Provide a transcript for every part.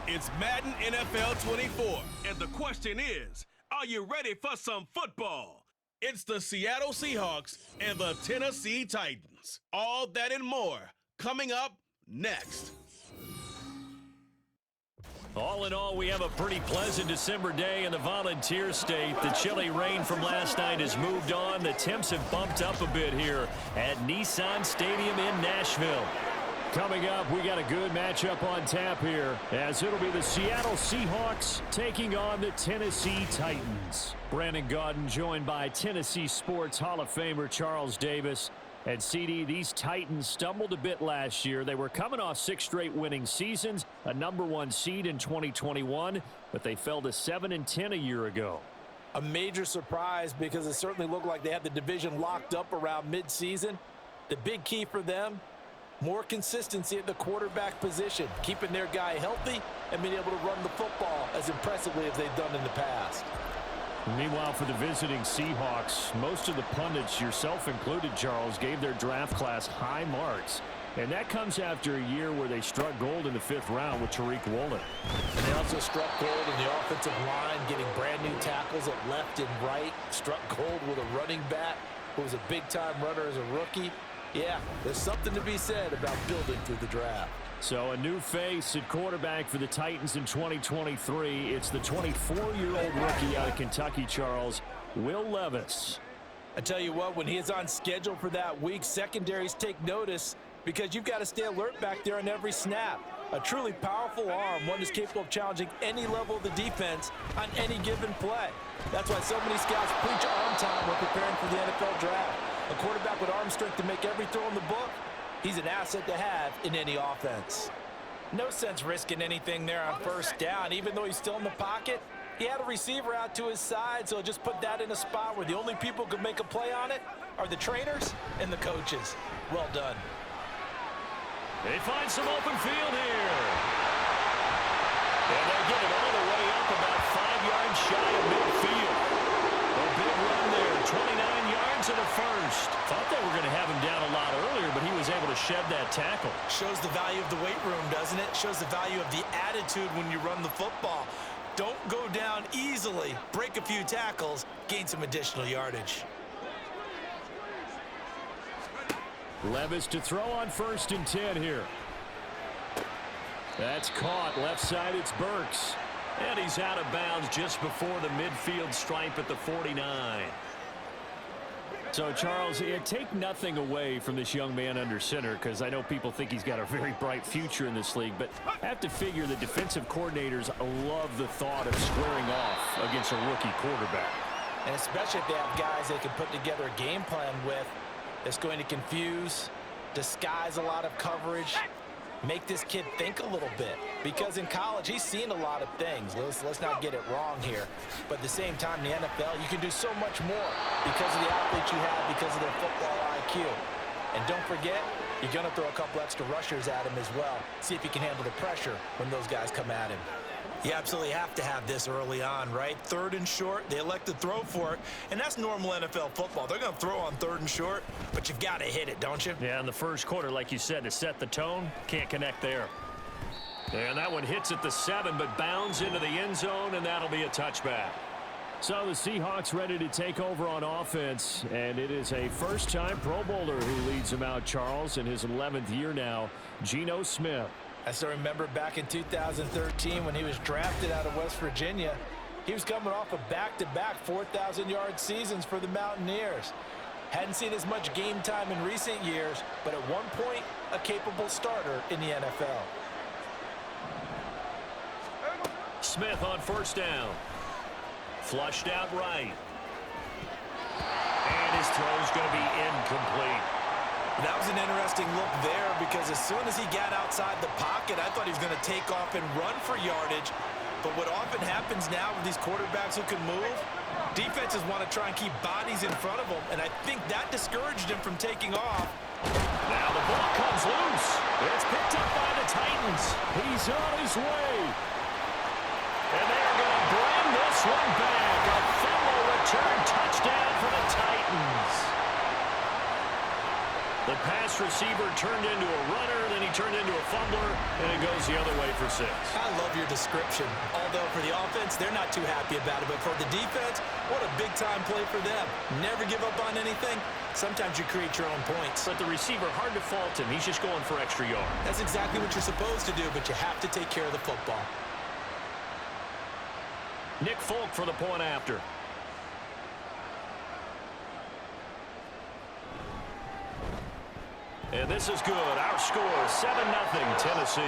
It's Madden NFL 24, and the question is, are you ready for some football? It's the Seattle Seahawks and the Tennessee Titans. All that and more coming up next. All in all, we have a pretty pleasant December day in the Volunteer State. The chilly rain from last night has moved on. The temps have bumped up a bit here at Nissan Stadium in Nashville. Coming up, we got a good matchup on tap here, as it'll be the Seattle Seahawks taking on the Tennessee Titans. Brandon Gaudin joined by Tennessee Sports Hall of Famer Charles Davis. And CD, these Titans stumbled a bit last year. They were coming off 6 straight winning seasons, a #1 seed in 2021, but they fell to 7-10 a year ago. A major surprise because it certainly looked like they had the division locked up around midseason. The big key for them, more consistency at the quarterback position, keeping their guy healthy and being able to run the football as impressively as they've done in the past. Meanwhile, for the visiting Seahawks, most of the pundits, yourself included, Charles, gave their draft class high marks. And that comes after a year where they struck gold in the 5th round with Tariq Woolen. And they also struck gold in the offensive line, getting brand new tackles at left and right. Struck gold with a running back who was a big-time runner as a rookie. Yeah, there's something to be said about building through the draft. So a new face at quarterback for the Titans in 2023. It's the 24-year-old rookie out of Kentucky, Charles, Will Levis. I tell you what, when he is on schedule for that week, secondaries take notice because you've got to stay alert back there on every snap. A truly powerful arm, one is capable of challenging any level of the defense on any given play. That's why so many scouts preach arm time when preparing for the NFL draft. A quarterback with arm strength to make every throw in the book, he's an asset to have in any offense. No sense risking anything there on first down. Even though he's still in the pocket, he had a receiver out to his side, so just put that in a spot where the only people who could make a play on it are the trainers and the coaches. Well done. They find some open field here. And they get it all the way up about 5 yards shy of midfield. A big run there, 29 yards and a first. Thought they were going to have him down a lot earlier, but he was able to shed that tackle. Shows the value of the weight room, doesn't it? Shows the value of the attitude when you run the football. Don't go down easily. Break a few tackles, gain some additional yardage. Levis to throw on 1st and 10 here. That's caught. Left side, it's Burks. And he's out of bounds just before the midfield stripe at the 49. So, Charles, take nothing away from this young man under center, because I know people think he's got a very bright future in this league, but I have to figure the defensive coordinators love the thought of squaring off against a rookie quarterback. And especially if they have guys they can put together a game plan with that's going to confuse, disguise a lot of coverage, make this kid think a little bit. Because in college, he's seen a lot of things. Let's not get it wrong here. But at the same time, in the NFL, you can do so much more because of the athletes you have, because of their football IQ. And don't forget, you're going to throw a couple extra rushers at him as well. See if he can handle the pressure when those guys come at him. You absolutely have to have this early on, right? 3rd and short, they elect to throw for it, and that's normal NFL football. They're going to throw on 3rd and short, but you've got to hit it, don't you? Yeah, in the first quarter, like you said, to set the tone, can't connect there. And that one hits at the 7, but bounds into the end zone, and that'll be a touchback. So the Seahawks ready to take over on offense, and it is a first-time Pro Bowler who leads them out, Charles, in his 11th year now, Geno Smith. I still remember back in 2013 when he was drafted out of West Virginia. He was coming off of back-to-back 4,000-yard seasons for the Mountaineers. Hadn't seen as much game time in recent years, but at one point, a capable starter in the NFL. Smith on 1st down. Flushed out right. And his throw's going to be incomplete. That was an interesting look there because as soon as he got outside the pocket, I thought he was going to take off and run for yardage. But what often happens now with these quarterbacks who can move, defenses want to try and keep bodies in front of them, and I think that discouraged him from taking off. Now the ball comes loose. It's picked up by the Titans. He's on his way. And they're going to bring this one back. A fumble return touchdown for the Titans. The pass receiver turned into a runner, then he turned into a fumbler, and it goes the other way for 6. I love your description. Although for the offense, they're not too happy about it. But for the defense, what a big-time play for them. Never give up on anything. Sometimes you create your own points. But the receiver, hard to fault him. He's just going for extra yard. That's exactly what you're supposed to do, but you have to take care of the football. Nick Folk for the point after. And this is good. Our score, 7-0 Tennessee.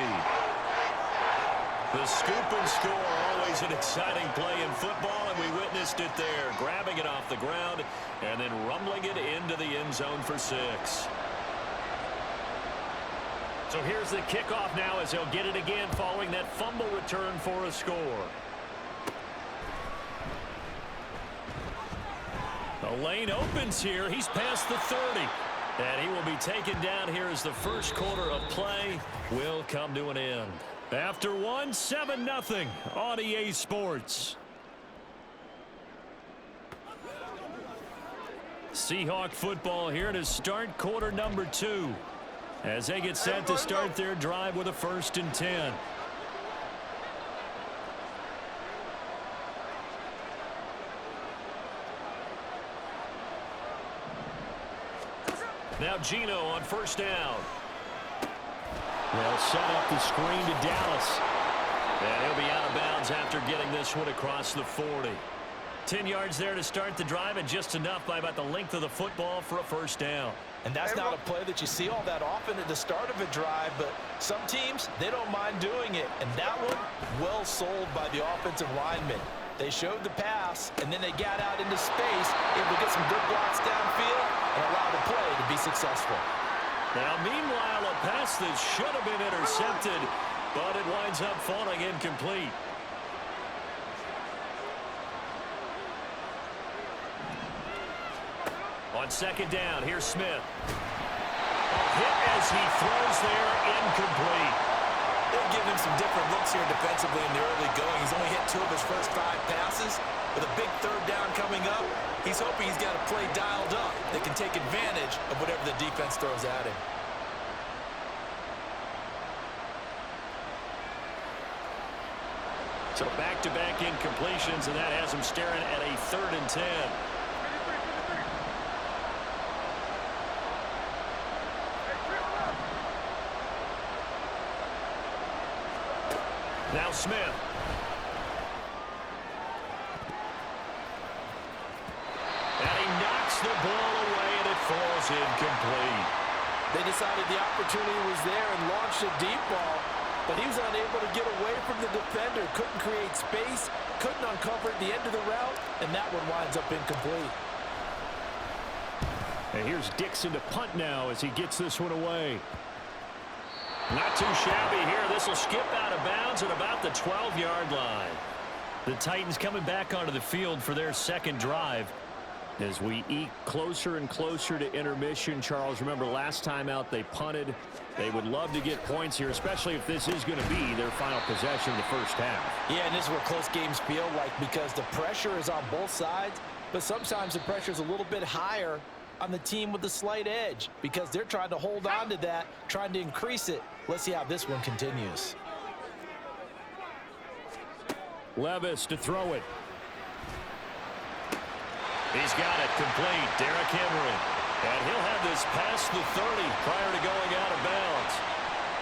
The scoop and score, always an exciting play in football, and we witnessed it there. Grabbing it off the ground and then rumbling it into the end zone for 6. So here's the kickoff now as he'll get it again following that fumble return for a score. The lane opens here. He's past the 30. And he will be taken down here as the first quarter of play will come to an end. After 7-0 on EA Sports. Seahawk football here to start quarter number 2. As they get set to start their drive with a 1st and 10. Now Gino on 1st down. They'll set up the screen to Dallas. And he'll be out of bounds after getting this one across the 40. 10 yards there to start the drive, and just enough by about the length of the football for a 1st down. And that's not a play that you see all that often at the start of a drive, but some teams, they don't mind doing it. And that one, well sold by the offensive lineman. They showed the pass, and then they got out into space, able to get some good blocks downfield and allow the play to be successful. Now, meanwhile, a pass that should have been intercepted, but it winds up falling incomplete. On 2nd down, here's Smith. A hit as he throws there, incomplete. They'll give him some different looks here defensively in the early going. He's only hit 2 of his first 5 passes. With a big 3rd down coming up, he's hoping he's got a play dialed up that can take advantage of whatever the defense throws at him. So back-to-back incompletions, and that has him staring at a 3rd and 10. Now Smith. And he knocks the ball away, and it falls incomplete. They decided the opportunity was there and launched a deep ball, but he was unable to get away from the defender, couldn't create space, couldn't uncover at the end of the route, and that one winds up incomplete. And here's Dixon to punt now as he gets this one away. Not too shabby here. This will skip out of bounds at about the 12-yard line. The Titans coming back onto the field for their 2nd drive. As we eke closer and closer to intermission, Charles, remember last time out they punted. They would love to get points here, especially if this is going to be their final possession of the first half. Yeah, and this is what close games feel like because the pressure is on both sides, but sometimes the pressure is a little bit higher on the team with the slight edge because they're trying to hold on to that, trying to increase it. Let's see how this one continues. Levis to throw it. He's got it complete. Derrick Henry. And he'll have this past the 30 prior to going out of bounds.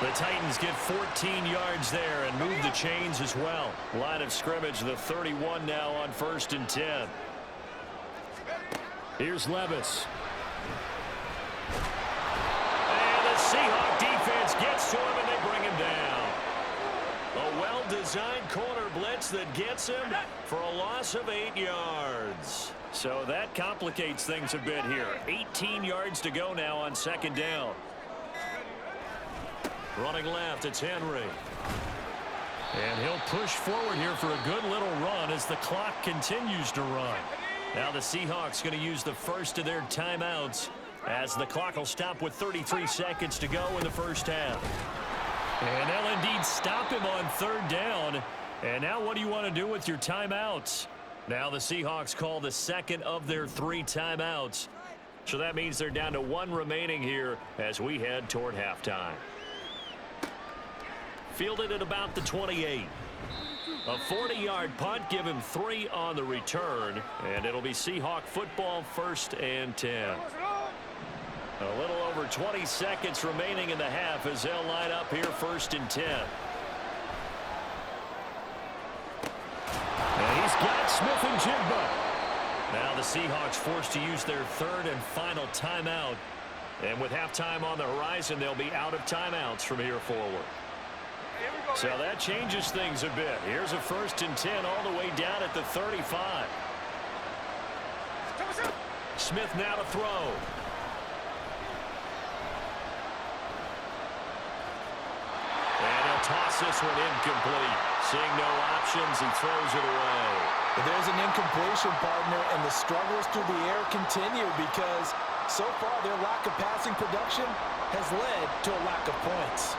The Titans get 14 yards there and move the chains as well. Line of scrimmage, the 31 now on 1st and 10. Here's Levis. And the Seahawk defense gets to him and they bring him down. A well-designed corner blitz that gets him for a loss of 8 yards. So that complicates things a bit here. 18 yards to go now on 2nd down. Running left, it's Henry. And he'll push forward here for a good little run as the clock continues to run. Now the Seahawks going to use the first of their timeouts as the clock will stop with 33 seconds to go in the first half. And they'll indeed stop him on 3rd down. And now what do you want to do with your timeouts? Now the Seahawks call the 2nd of their 3 timeouts. So that means they're down to 1 remaining here as we head toward halftime. Fielded at about the 28. A 40-yard punt, give him 3 on the return, and it'll be Seahawk football, 1st and 10. A little over 20 seconds remaining in the half as they'll line up here 1st and 10. And he's got Smith and Jigba. Now the Seahawks forced to use their 3rd and final timeout. And with halftime on the horizon, they'll be out of timeouts from here forward. So that changes things a bit. Here's a 1st and 10 all the way down at the 35. Smith now to throw. And he'll toss this one incomplete. Seeing no options, he throws it away. But there's an incompletion, partner, and the struggles through the air continue because so far their lack of passing production has led to a lack of points.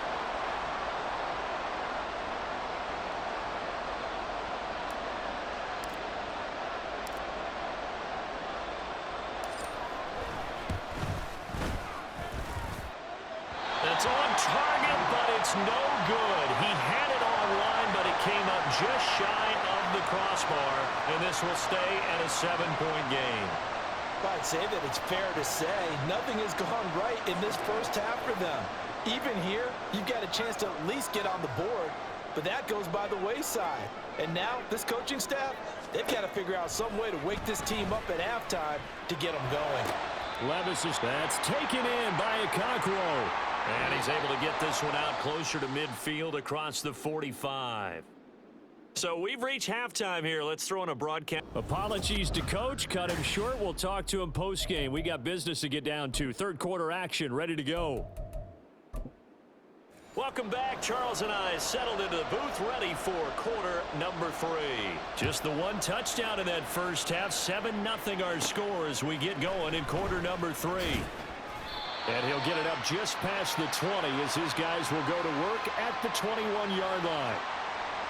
It's on target, but it's no good. He had it on line, but it came up just shy of the crossbar, and this will stay at a 7-point game. I'd say that it's fair to say nothing has gone right in this first half for them. Even here, you've got a chance to at least get on the board, but that goes by the wayside. And now, this coaching staff, they've got to figure out some way to wake this team up at halftime to get them going. Levis is that's taken in by Okakwo. And he's able to get this one out closer to midfield across the 45. So we've reached halftime here. Let's throw in a broadcast. Apologies to Coach. Cut him short. We'll talk to him post-game. We got business to get down to. 3rd quarter action ready to go. Welcome back. Charles and I settled into the booth ready for quarter number 3. Just the 1 touchdown in that first half. 7-0 our score as we get going in quarter number 3. And he'll get it up just past the 20 as his guys will go to work at the 21-yard line.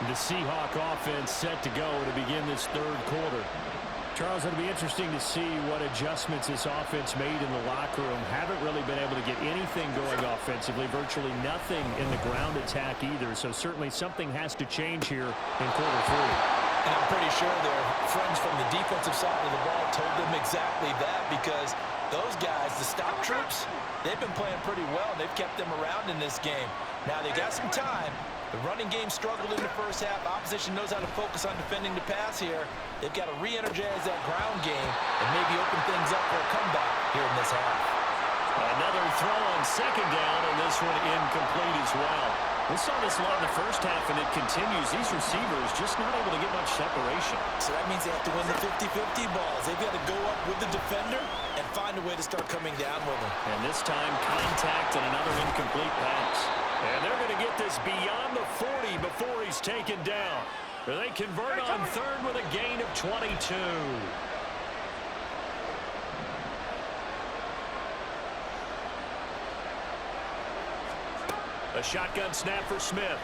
The Seahawk offense set to go to begin this 3rd quarter. Charles, it'll be interesting to see what adjustments this offense made in the locker room. Haven't really been able to get anything going offensively, virtually nothing in the ground attack either. So certainly something has to change here in quarter 3. And I'm pretty sure their friends from the defensive side of the ball told them exactly that because those guys, the stop troops, they've been playing pretty well. They've kept them around in this game. Now they got some time. The running game struggled in the first half. Opposition knows how to focus on defending the pass here. They've got to re-energize that ground game and maybe open things up for a comeback here in this half. Another throw on 2nd down, and this one incomplete as well. We saw this a lot in the first half, and it continues. These receivers just not able to get much separation. So that means they have to win the 50-50 balls. They've got to go up with the defender and find a way to start coming down with them. And this time, contact and another incomplete pass. And they're going to get this beyond the 40 before he's taken down. They convert on 3rd with a gain of 22. A shotgun snap for Smith.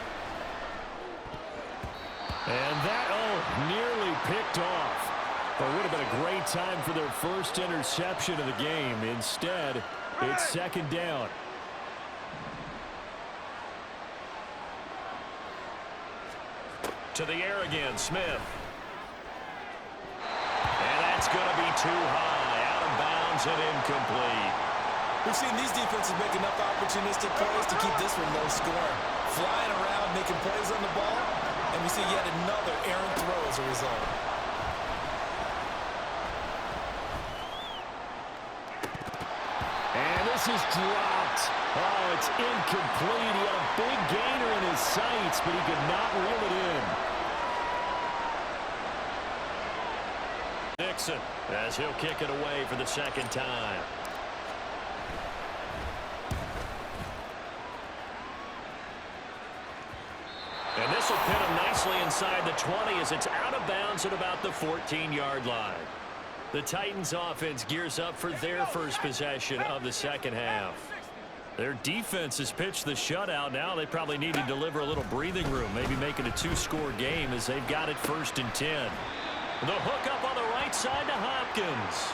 And that, nearly picked off. But it would have been a great time for their first interception of the game. Instead, it's 2nd down. To the air again, Smith. And that's going to be too high. Out of bounds and incomplete. We've seen these defenses make enough opportunistic plays to keep this one low scoring. Flying around, making plays on the ball, and we see yet another errant throw as a result. And this is dropped. Oh, it's incomplete. He had a big gainer in his sights, but he could not reel it in. Dixon, as he'll kick it away for the 2nd time. And this will pin him nicely inside the 20 as it's out of bounds at about the 14-yard line. The Titans offense gears up for their first possession of the 2nd half. Their defense has pitched the shutout. Now they probably need to deliver a little breathing room, maybe make it a 2-score game as they've got it 1st and 10. The hook up on the right side to Hopkins.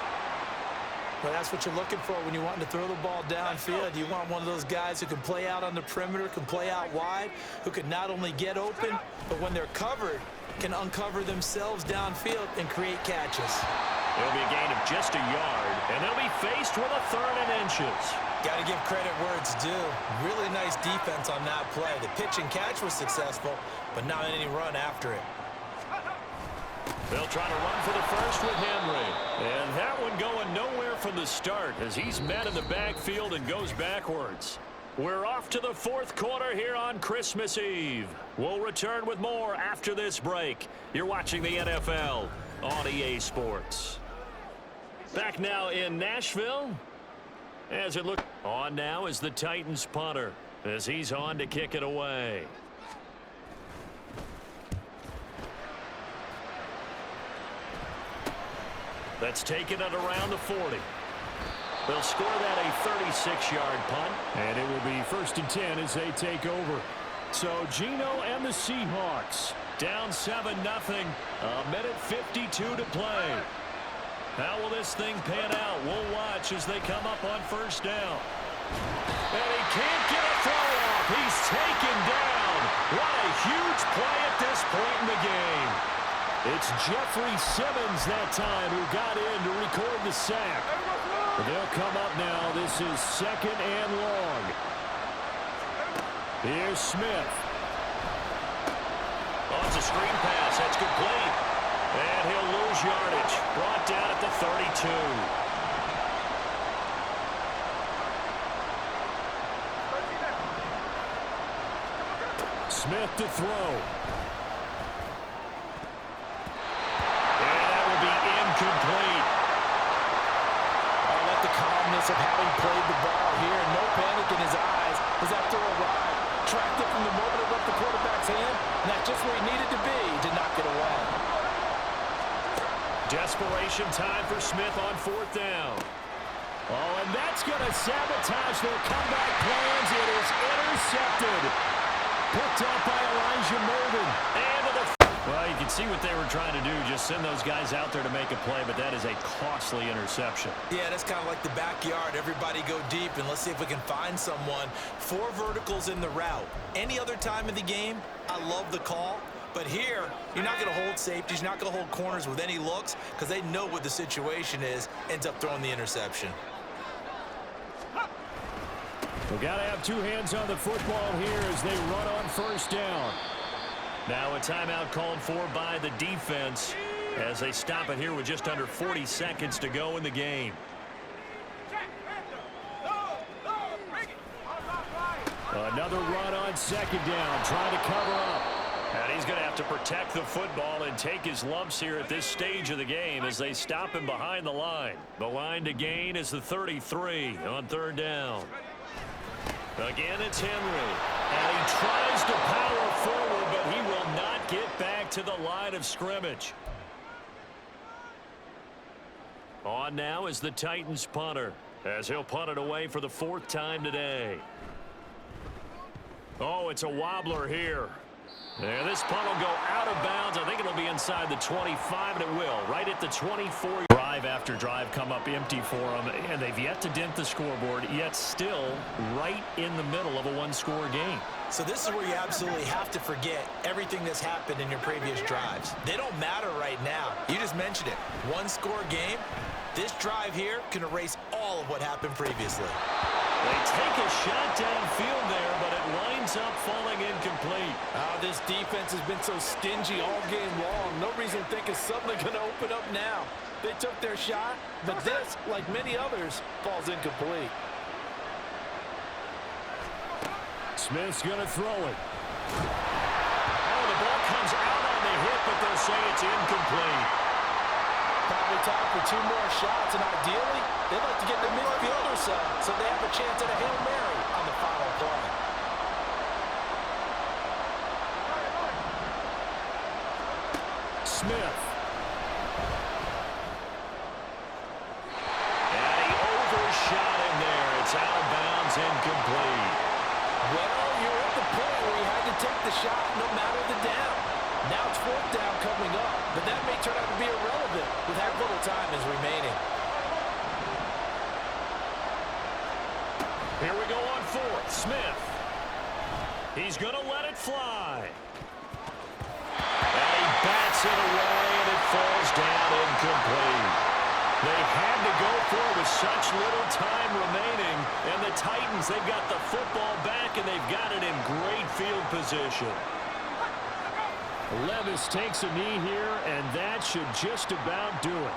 Well, that's what you're looking for when you're wanting to throw the ball downfield. You want one of those guys who can play out on the perimeter, can play out wide, who can not only get open, but when they're covered, can uncover themselves downfield and create catches. It'll be a gain of just a yard, and they'll be faced with a 3rd and inches. Got to give credit where it's due. Really nice defense on that play. The pitch and catch was successful, but not any run after it. They'll try to run for the first with Henry. And that one going nowhere from the start as he's met in the backfield and goes backwards. We're off to the 4th quarter here on Christmas Eve. We'll return with more after this break. You're watching the NFL on EA Sports. Back now in Nashville. As it looks on now is the Titans punter as he's on to kick it away. That's taken it around the 40. They'll score that a 36-yard punt. And it will be 1st and 10 as they take over. So Geno and the Seahawks down 7-0. A minute 52 to play. How will this thing pan out? We'll watch as they come up on 1st down. And he can't get a throw off. He's taken down. What a huge play at this point in the game. It's Jeffrey Simmons that time who got in to record the sack. They'll come up now. This is 2nd and long. Here's Smith. Oh, it's a screen pass. That's complete. And he'll lose yardage. Brought down at the 32. Smith to throw. Incomplete. Oh, let the calmness of having played the ball here and no panic in his eyes as that throw arrived. Tracked it from the moment it left the quarterback's hand, and that's just where he needed to be to knock it away. Desperation time for Smith on 4th down. Oh, and that's going to sabotage their comeback plans. It is intercepted. Picked up by Elijah Molden. And to the... Well, you can see what they were trying to do. Just send those guys out there to make a play, but that is a costly interception. Yeah, that's kind of like the backyard. Everybody go deep, and let's see if we can find someone. 4 verticals in the route. Any other time of the game, I love the call. But here, you're not going to hold safeties. You're not going to hold corners with any looks because they know what the situation is. Ends up throwing the interception. We've got to have 2 hands on the football here as they run on 1st down. Now a timeout called for by the defense as they stop it here with just under 40 seconds to go in the game. Another run on 2nd down, trying to cover up. And he's going to have to protect the football and take his lumps here at this stage of the game as they stop him behind the line. The line to gain is the 33 on 3rd down. Again, it's Henry. And he tries to power forward, but he will not get back to the line of scrimmage. On now is the Titans punter as he'll punt it away for the 4th time today. Oh, it's a wobbler here. And this punt will go out of bounds. I think it'll be inside the 25, and it will. Right at the 24. Drive after drive come up empty for them, and they've yet to dent the scoreboard, yet still right in the middle of a 1-score game. So this is where you absolutely have to forget everything that's happened in your previous drives. They don't matter right now. You just mentioned it. 1-score game. This drive here can erase all of what happened previously. They take a shot downfield there, but it winds up falling incomplete. This defense has been so stingy all game long. No reason to think it's suddenly going to open up now. They took their shot, but this, like many others, falls incomplete. Smith's going to throw it. Oh, the ball comes out on the hit, but they'll say it's incomplete. Probably time for 2 more shots, and ideally, they'd like to get the midfield or so they have a chance at a Hail Mary on the final play. Smith. And he overshot him there. It's out of bounds, incomplete. Well, you're at the point where you had to take the shot no matter the down. Now it's 4th down coming up, but that may turn out to be irrelevant with how little time is remaining. Here we go on fourth. Smith. He's going to let it fly. And he bats it away, and it falls down incomplete. They had to go for it with such little time remaining. And the Titans, they've got the football back, and they've got it in great field position. Levis takes a knee here, and that should just about do it.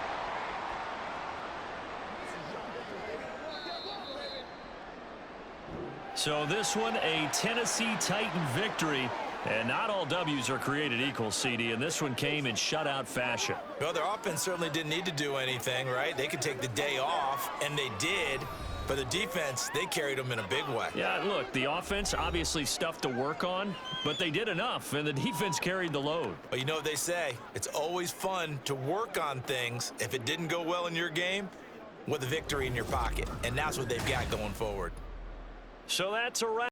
So this one, a Tennessee Titan victory. And not all W's are created equal, CD, and this one came in shutout fashion. Well, their offense certainly didn't need to do anything, right? They could take the day off, and they did. But the defense, they carried them in a big way. Yeah, look, the offense, obviously stuff to work on, but they did enough, and the defense carried the load. Well, you know what they say. It's always fun to work on things. If it didn't go well in your game, with a victory in your pocket. And that's what they've got going forward. So that's a wrap.